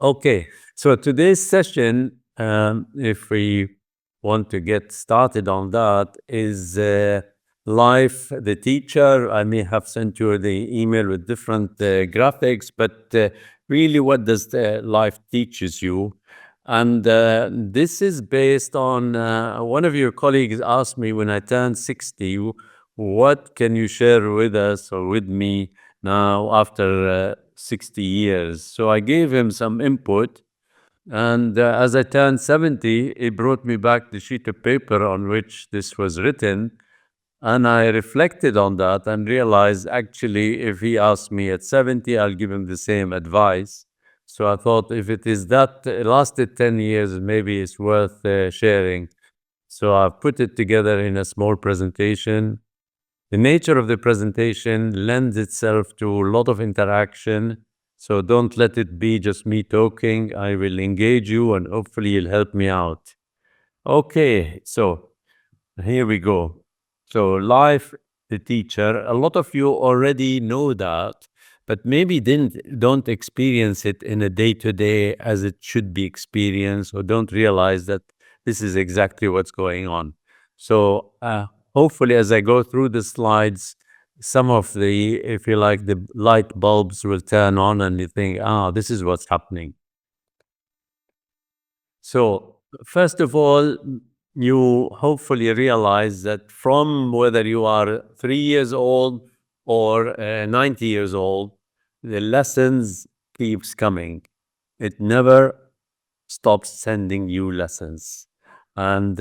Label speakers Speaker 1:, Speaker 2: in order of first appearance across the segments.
Speaker 1: Okay, so today's session, if we want to get started on that, is life, the teacher. I may have sent you the email with different graphics, but really, what does the life teaches you? And this is based on one of your colleagues asked me when I turned 60, what can you share with us or with me now after 60 years. So I gave him some input. And as I turned 70, it brought me back the sheet of paper on which this was written. And I reflected on that and realized actually, if he asked me at 70, I'll give him the same advice. So I thought if it is that lasted 10 years, maybe it's worth sharing. So I've put it together in a small presentation. The nature of the presentation lends itself to a lot of interaction. So don't let it be just me talking. I will engage you and hopefully you'll help me out. Okay, so here we go. So life, the teacher, a lot of you already know that, but maybe don't experience it in a day-to-day as it should be experienced, or don't realize that this is exactly what's going on. So hopefully as I go through the slides, some of the, if you like, the light bulbs will turn on and you think, this is what's happening. So, first of all, you hopefully realize that from whether you are 3 years old or 90 years old, the lessons keeps coming. It never stops sending you lessons. And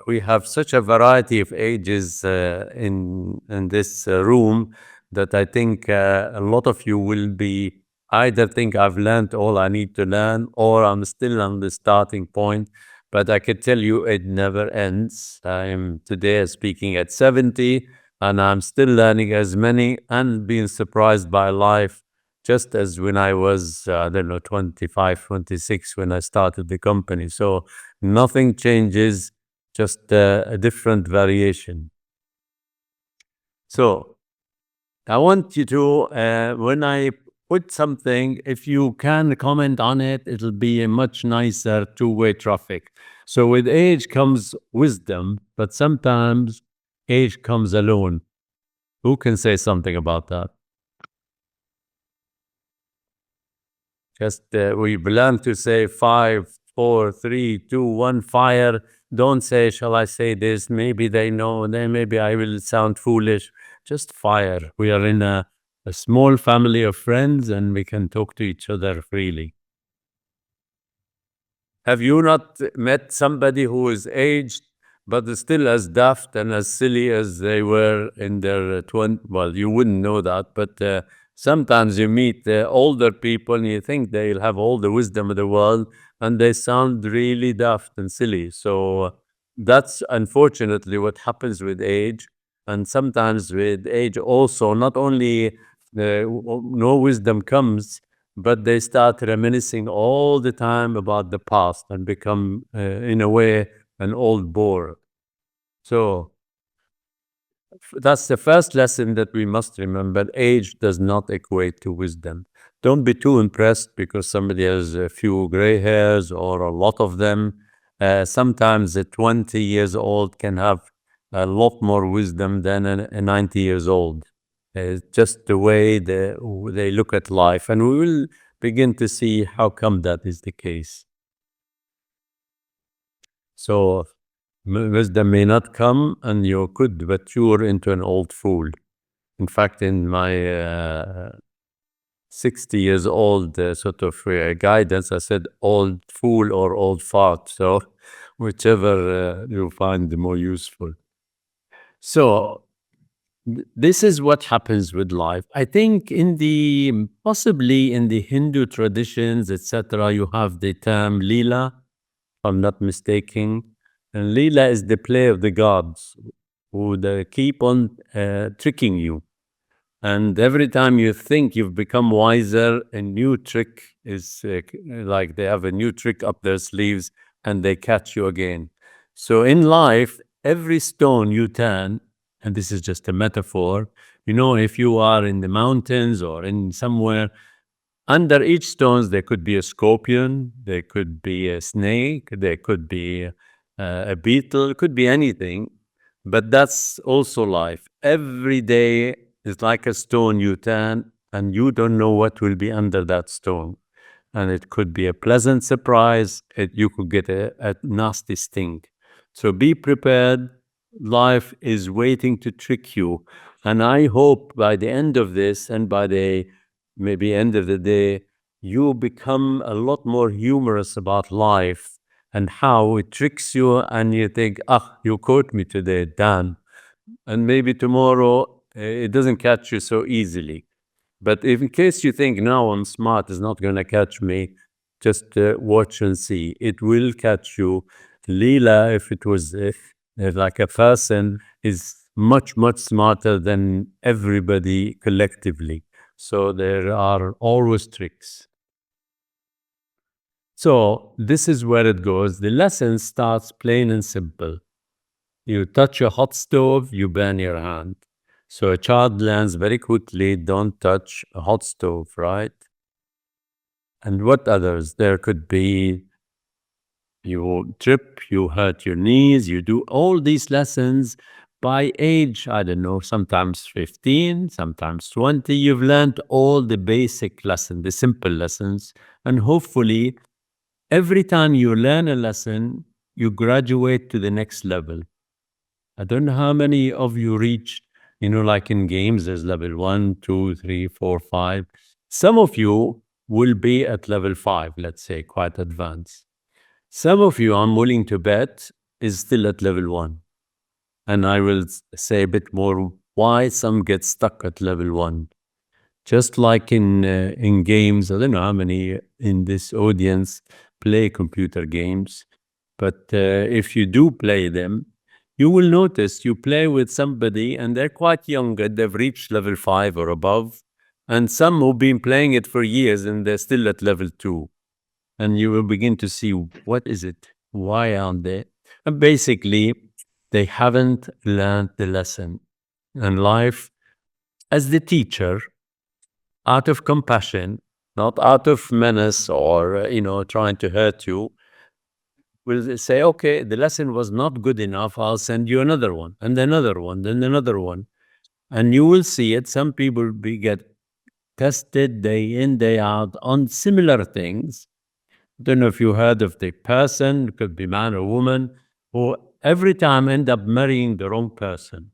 Speaker 1: we have such a variety of ages in this room that I think a lot of you will be either think I've learned all I need to learn or I'm still on the starting point. But I can tell you it never ends. I'm today speaking at 70 and I'm still learning as many and being surprised by life just as when I was, I don't know, 25, 26 when I started the company. So nothing changes, just a different variation. So I want you to, when I put something, if you can comment on it, it'll be a much nicer two-way traffic. So with age comes wisdom, but sometimes age comes alone. Who can say something about that? Just we've learned to say 5, 4, 3, 2, 1, fire. Don't say, shall I say this? Maybe they know, then maybe I will sound foolish. Just fire. We are in a small family of friends and we can talk to each other freely. Have you not met somebody who is aged but is still as daft and as silly as they were in their 20s? Well, you wouldn't know that, but sometimes you meet older people and you think they'll have all the wisdom of the world and they sound really daft and silly. So that's unfortunately what happens with age. And sometimes with age also, not only no wisdom comes, but they start reminiscing all the time about the past and become, in a way, an old bore. So that's the first lesson that we must remember. Age does not equate to wisdom. Don't be too impressed because somebody has a few gray hairs or a lot of them. Sometimes a 20 years old can have a lot more wisdom than a 90 years old. It's just the way they look at life. And we will begin to see how come that is the case. So wisdom may not come and you could mature into an old fool. In fact, in my 60 years old sort of guidance, I said old fool or old fart. So whichever you find the more useful. So this is what happens with life. I think possibly in the Hindu traditions, etc., you have the term Leela, if I'm not mistaken. And Leela is the play of the gods who they keep on tricking you. And every time you think you've become wiser, a new trick is like they have a new trick up their sleeves and they catch you again. So in life, every stone you turn, and this is just a metaphor, if you are in the mountains or in somewhere, Under each stones, there could be a scorpion, there could be a snake, there could be a beetle, it could be anything. But that's also life. Every day is like a stone you turn, and you don't know what will be under that stone. And it could be a pleasant surprise. You could get a nasty sting. So be prepared. Life is waiting to trick you. And I hope by the end of this and by the maybe end of the day, you become a lot more humorous about life and how it tricks you. And you think, ah, you caught me today, damn. And maybe tomorrow it doesn't catch you so easily. But if in case you think, no, I'm smart, it's not going to catch me, just watch and see. It will catch you. Leela, if it was like a person, is much, much smarter than everybody collectively. So there are always tricks. So this is where it goes. The lesson starts plain and simple. You touch a hot stove, you burn your hand. So a child learns very quickly, don't touch a hot stove, right? And what others? There could be you trip, you hurt your knees, you do all these lessons by age, I don't know, sometimes 15, sometimes 20. You've learned all the basic lessons, the simple lessons. And hopefully, every time you learn a lesson, you graduate to the next level. I don't know how many of you reached, like in games, there's level 1, 2, 3, 4, 5. Some of you will be at level 5, let's say, quite advanced. Some of you, I'm willing to bet, is still at level 1. And I will say a bit more why some get stuck at level 1. Just like in games, I don't know how many in this audience play computer games, but if you do play them, you will notice you play with somebody and they're quite young and they've reached level 5 or above, and some who've been playing it for years and they're still at level 2. And you will begin to see, what is it? Why aren't they? And basically, they haven't learned the lesson. And life, as the teacher, out of compassion, not out of menace or, trying to hurt you, will say, okay, the lesson was not good enough. I'll send you another one and another one, then another one. And you will see it. Some people get tested day in, day out on similar things. Don't know if you heard of the person, it could be man or woman, who every time end up marrying the wrong person.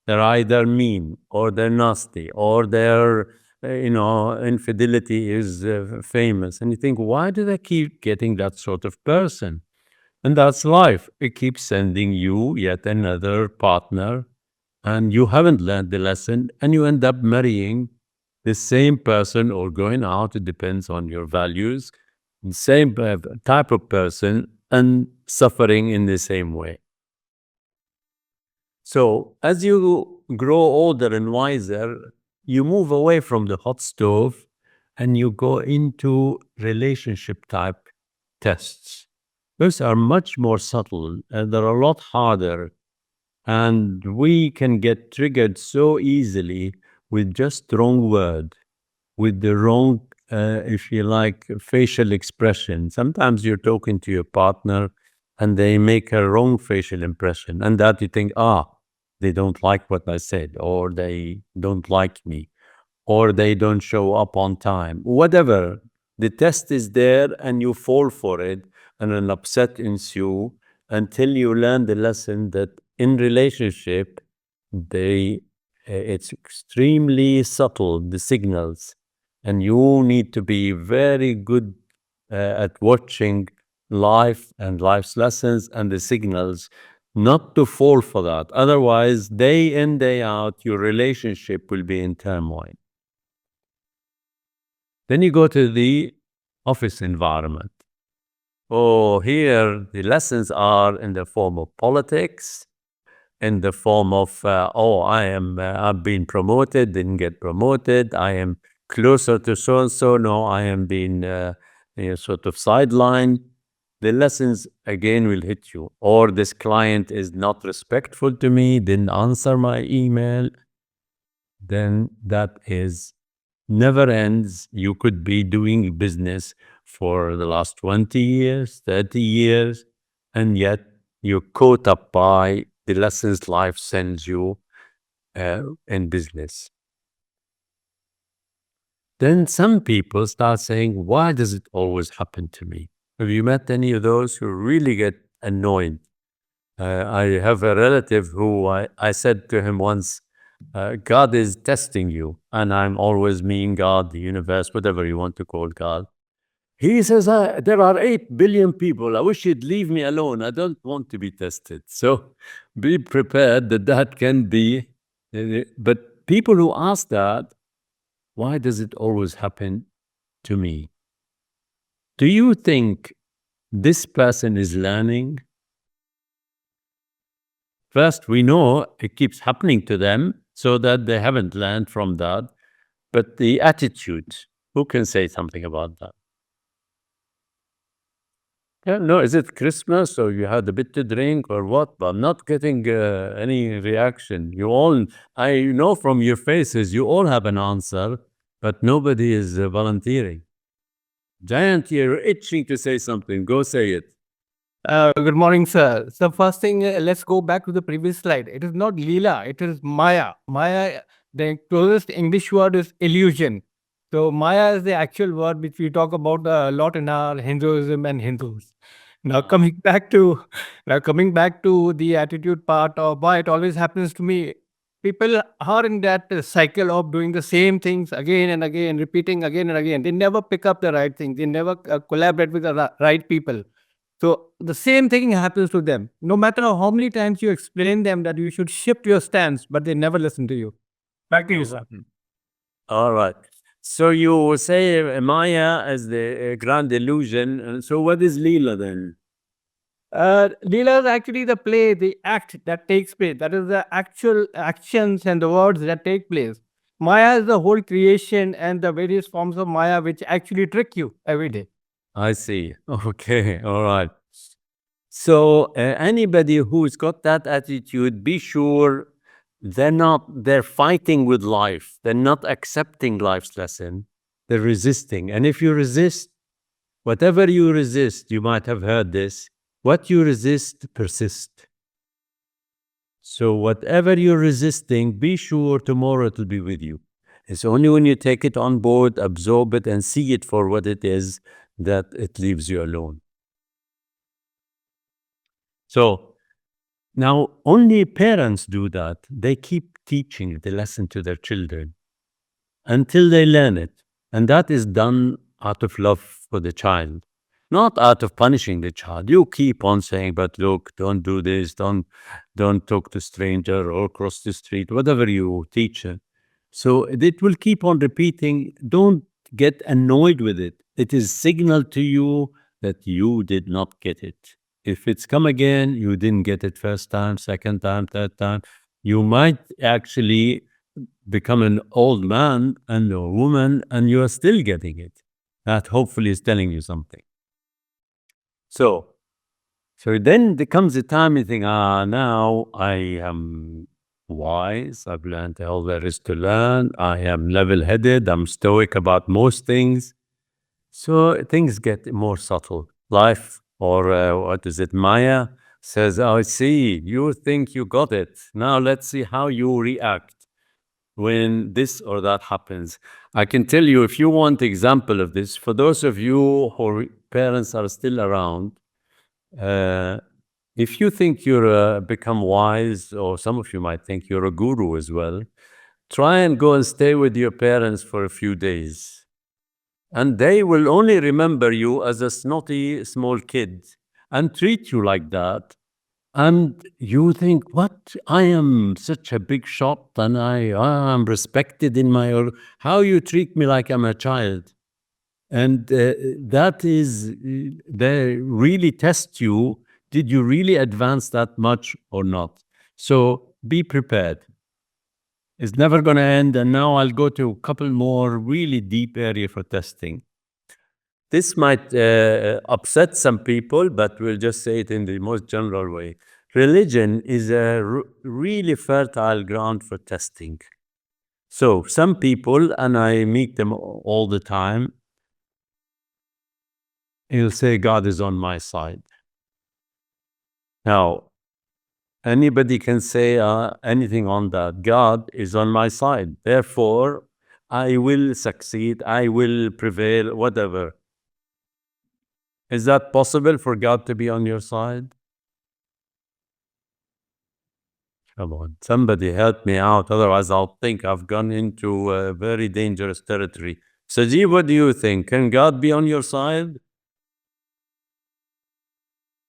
Speaker 1: They're either mean or they're nasty or their, infidelity is famous. And you think, why do they keep getting that sort of person? And that's life. It keeps sending you yet another partner, and you haven't learned the lesson, and you end up marrying the same person or going out. It depends on your values. The same type of person and suffering in the same way. So as you grow older and wiser, you move away from the hot stove and you go into relationship type tests. Those are much more subtle and they're a lot harder. And we can get triggered so easily with just the wrong word, with the wrong, if you like, facial expression. Sometimes you're talking to your partner and they make a wrong facial impression. And that you think, they don't like what I said, or they don't like me, or they don't show up on time, whatever. The test is there and you fall for it, and an upset ensues until you learn the lesson that in relationship, it's extremely subtle, the signals, and you need to be very good at watching life and life's lessons and the signals, not to fall for that. Otherwise, day in, day out, your relationship will be in turmoil. Then you go to the office environment. Oh, here the lessons are in the form of politics, in the form of, I've been promoted, didn't get promoted. I am closer to so-and-so. No, I am being sort of sidelined. The lessons again will hit you. Or this client is not respectful to me, didn't answer my email. Then that is never ends. You could be doing business for the last 20 years, 30 years, and yet you're caught up by the lessons life sends you in business. Then some people start saying, why does it always happen to me? Have you met any of those who really get annoyed? I have a relative who I said to him once, God is testing you. And I'm always mean God, the universe, whatever you want to call God. He says, there are 8 billion people. I wish you'd leave me alone. I don't want to be tested. So be prepared that that can be. But people who ask that, why does it always happen to me? Do you think this person is learning? First, we know it keeps happening to them so that they haven't learned from that. But the attitude, who can say something about that? Yeah, no, is it Christmas or you had a bit to drink or what? But I'm not getting any reaction. You all, I know from your faces, you all have an answer, but nobody is volunteering. Giant, you're itching to say something. Go say it.
Speaker 2: Good morning, sir. So first thing, let's go back to the previous slide. It is not Leela, it is Maya. Maya, the closest English word is illusion. So Maya is the actual word which we talk about a lot in our Hinduism and Hindus. Now coming back to the attitude part of why it always happens to me. People are in that cycle of doing the same things again and again, repeating again and again. They never pick up the right thing. They never collaborate with the right people. So the same thing happens to them. No matter how many times you explain them that you should shift your stance, but they never listen to you. Back to you, sir.
Speaker 1: All right. So you say Maya as the grand illusion. And so what is Leela then?
Speaker 2: Leela is actually the play, the act that takes place. That is the actual actions and the words that take place. Maya is the whole creation and the various forms of Maya which actually trick you every day.
Speaker 1: I see. Okay. All right. So anybody who's got that attitude, be sure they're fighting with life. They're not accepting life's lesson. They're resisting. And if you resist, whatever you resist, you might have heard this, what you resist persists. So whatever you're resisting, be sure tomorrow it will be with you. It's only when you take it on board, absorb it, and see it for what it is that it leaves you alone. So now only parents do that. They keep teaching the lesson to their children until they learn it. And that is done out of love for the child, not out of punishing the child. You keep on saying, but look, don't do this, don't talk to stranger or cross the street, whatever you teach it. So it will keep on repeating. Don't get annoyed with it. It is signal to you that you did not get it. If it's come again, you didn't get it first time, second time, third time. You might actually become an old man and a woman and you are still getting it. That hopefully is telling you something. So then there comes a time you think, now I am wise. I've learned all there is to learn. I am level-headed. I'm stoic about most things. So things get more subtle. Life, or what is it, Maya, says, I see, you think you got it. Now let's see how you react when this or that happens. I can tell you, if you want example of this, for those of you whose parents are still around, if you think you're become wise, or some of you might think you're a guru as well, try and go and stay with your parents for a few days. And they will only remember you as a snotty small kid and treat you like that. And you think, what? I am such a big shot and I am respected in my, how you treat me like I'm a child. And that is, they really test you. Did you really advance that much or not? So be prepared. It's never going to end. And now I'll go to a couple more really deep area for testing. This might upset some people, but we'll just say it in the most general way. Religion is a really fertile ground for testing. So some people, and I meet them all the time, he'll say, God is on my side. Now, anybody can say anything on that. God is on my side. Therefore, I will succeed. I will prevail, whatever. Is that possible for God to be on your side? Come on, somebody help me out. Otherwise, I'll think I've gone into a very dangerous territory. Sajid, what do you think? Can God be on your side?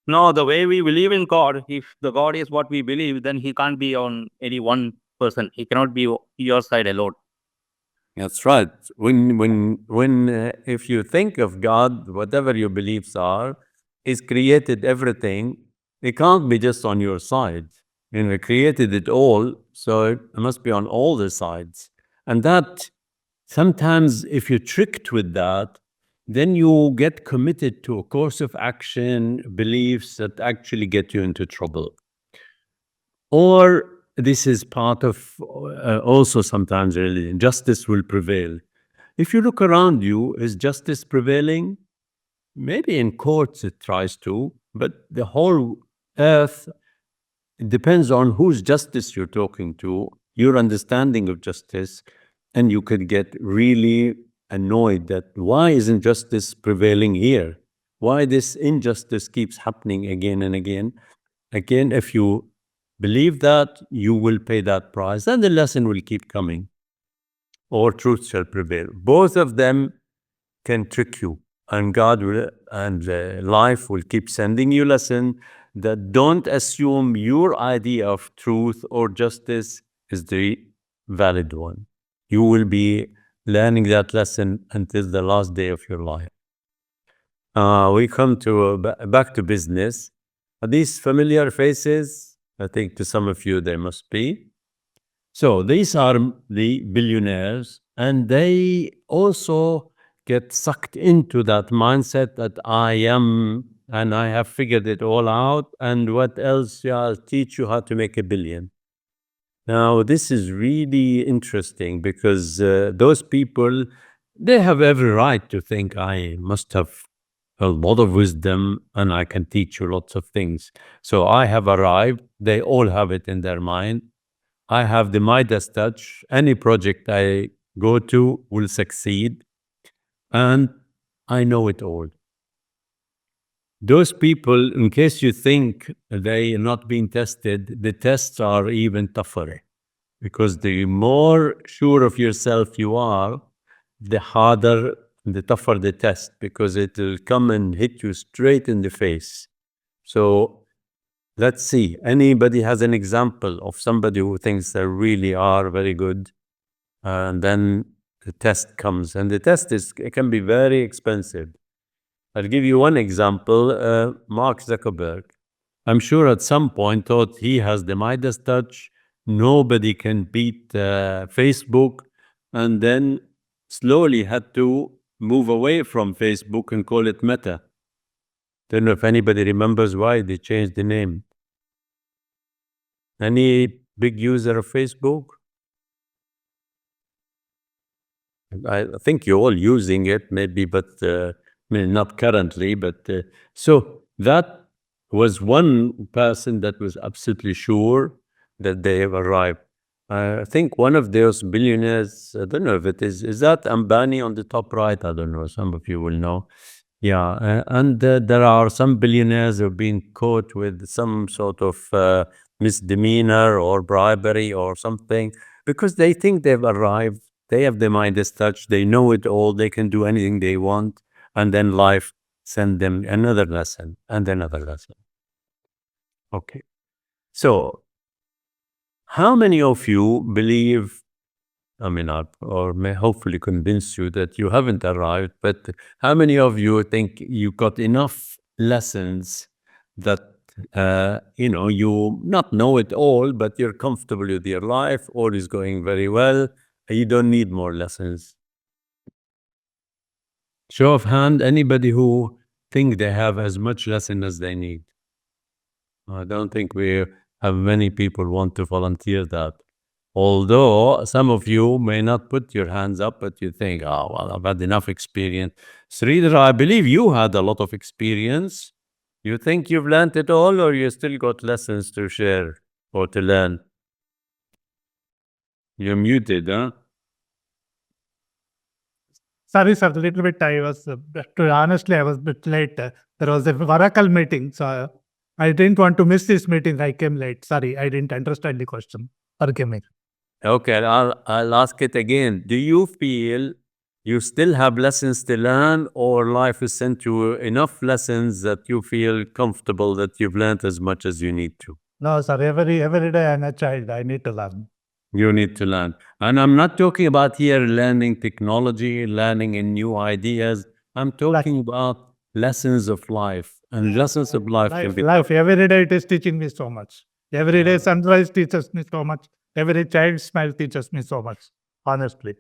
Speaker 3: No, the way we believe in God, if the God is what we believe, then he can't be on any one person. He cannot be your side alone.
Speaker 1: That's right. If you think of God, whatever your beliefs are, He's created everything. It can't be just on your side. He created it all, so it must be on all the sides. And that sometimes, if you're tricked with that, then you get committed to a course of action, beliefs that actually get you into trouble. Or this is part of also sometimes religion. Justice will prevail. If you look around you, is justice prevailing? Maybe in courts it tries to, but the whole earth, it depends on whose justice you're talking to, your understanding of justice, and you could get really annoyed that why isn't justice prevailing here? Why this injustice keeps happening again and again? Again, if you believe that, you will pay that price, and the lesson will keep coming, or truth shall prevail. Both of them can trick you, and God will, and life will keep sending you lesson that don't assume your idea of truth or justice is the valid one. You will be learning that lesson until the last day of your life. We come to back to business. Are these familiar faces? I think to some of you they must be. So these are the billionaires, and they also get sucked into that mindset that I am and I have figured it all out. And what else? Yeah, I'll teach you how to make $1 billion. Now, this is really interesting because those people, they have every right to think I must have a lot of wisdom and I can teach you lots of things. So I have arrived. They all have it in their mind. I have the Midas touch. Any project I go to will succeed. And I know it all. Those people, in case you think they are not being tested, the tests are even tougher. Because the more sure of yourself you are, the harder, the tougher the test, because it will come and hit you straight in the face. So let's see. Anybody has an example of somebody who thinks they really are very good, and then the test comes, and the test it can be very expensive. I'll give you one example. Mark Zuckerberg. I'm sure at some point thought he has the Midas touch. Nobody can beat Facebook, and then slowly had to move away from Facebook and call it Meta. Don't know if anybody remembers why they changed the name. Any big user of Facebook? I think you're all using it, maybe, but not currently. But so that was one person that was absolutely sure that they have arrived. I think one of those billionaires, I don't know if it is that Ambani on the top right? I don't know. Some of you will know. Yeah, and there are some billionaires who have been caught with some sort of misdemeanor or bribery or something because they think they've arrived. They have the Midas touch. They know it all. They can do anything they want. And then life send them another lesson and another lesson. Okay. So how many of you believe, I mean, or may hopefully convince you that you haven't arrived, but how many of you think you got enough lessons that, you not know it all, but you're comfortable with your life, all is going very well, and you don't need more lessons? Show of hand, anybody who think they have as much lesson as they need? I don't think we have many people want to volunteer that. Although some of you may not put your hands up, but you think, oh, well, I've had enough experience. Sridhar, I believe you had a lot of experience. You think you've learned it all, or you still got lessons to share or to learn? You're muted, huh?
Speaker 4: Sorry, sir, a little bit. Honestly, I was a bit late. There was a Oracle meeting, so I didn't want to miss this meeting. I came late. Sorry, I didn't understand the question. Forgive me.
Speaker 1: Okay, I'll ask it again. Do you feel you still have lessons to learn, or life has sent you enough lessons that you feel comfortable that you've learned as much as you need to?
Speaker 4: No, sir, every day I'm a child. I need to learn.
Speaker 1: You need to learn. And I'm not talking about here learning technology, learning in new ideas. I'm talking about lessons of life. And lessons of life can be
Speaker 4: Life, every day it is teaching me so much. Every day sunrise teaches me so much. Every child smile teaches me so much. Honestly.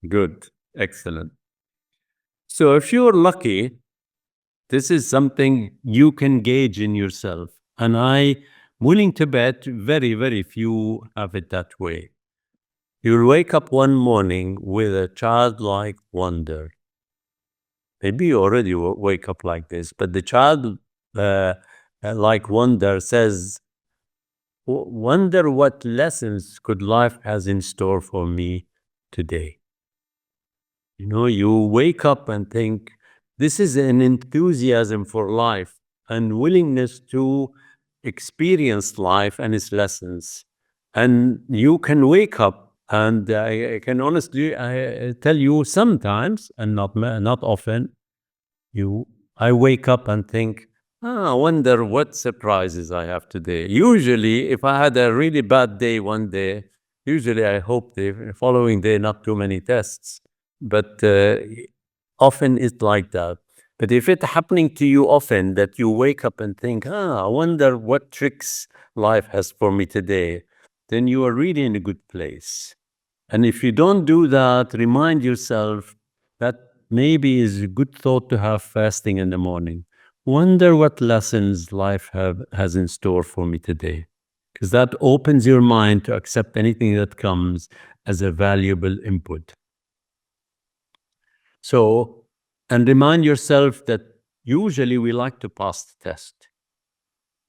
Speaker 1: good. Excellent. So if you're lucky, this is something you can gauge in yourself. And I'm willing to bet very, very few have it that way. You'll wake up one morning with a childlike wonder. Maybe you already wake up like this, but the child like wonder says, wonder what lessons could life has in store for me today. You know, you wake up and think, this is an enthusiasm for life and willingness to experience life and its lessons. And you can wake up, and I can honestly tell you sometimes, and not often, I wake up and think, I wonder what surprises I have today. Usually, if I had a really bad day one day, usually I hope the following day not too many tests. But often it's like that. But if it's happening to you often that you wake up and think, I wonder what tricks life has for me today, then you are really in a good place. And if you don't do that, remind yourself that maybe is a good thought to have fasting in the morning. Wonder what lessons life has in store for me today. Because that opens your mind to accept anything that comes as a valuable input. So, and remind yourself that usually we like to pass the test.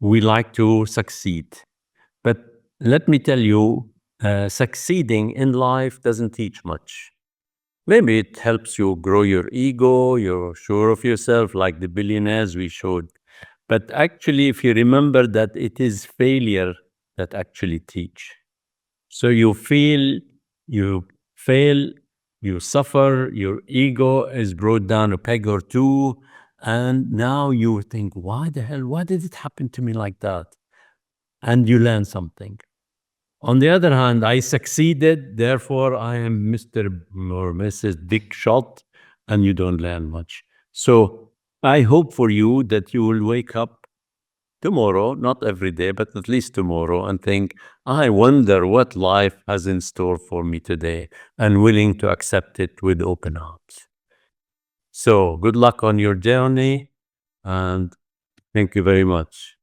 Speaker 1: We like to succeed. But let me tell you, succeeding in life doesn't teach much. Maybe it helps you grow your ego, you're sure of yourself, like the billionaires we showed. But actually, if you remember that it is failure that actually teach. So you feel, you fail, you suffer, your ego is brought down a peg or two, and now you think, why did it happen to me like that? And you learn something. On the other hand, I succeeded, therefore I am Mr. or Mrs. Big Shot, and you don't learn much. So I hope for you that you will wake up tomorrow, not every day, but at least tomorrow, and think, I wonder what life has in store for me today, and willing to accept it with open arms. So good luck on your journey, and thank you very much.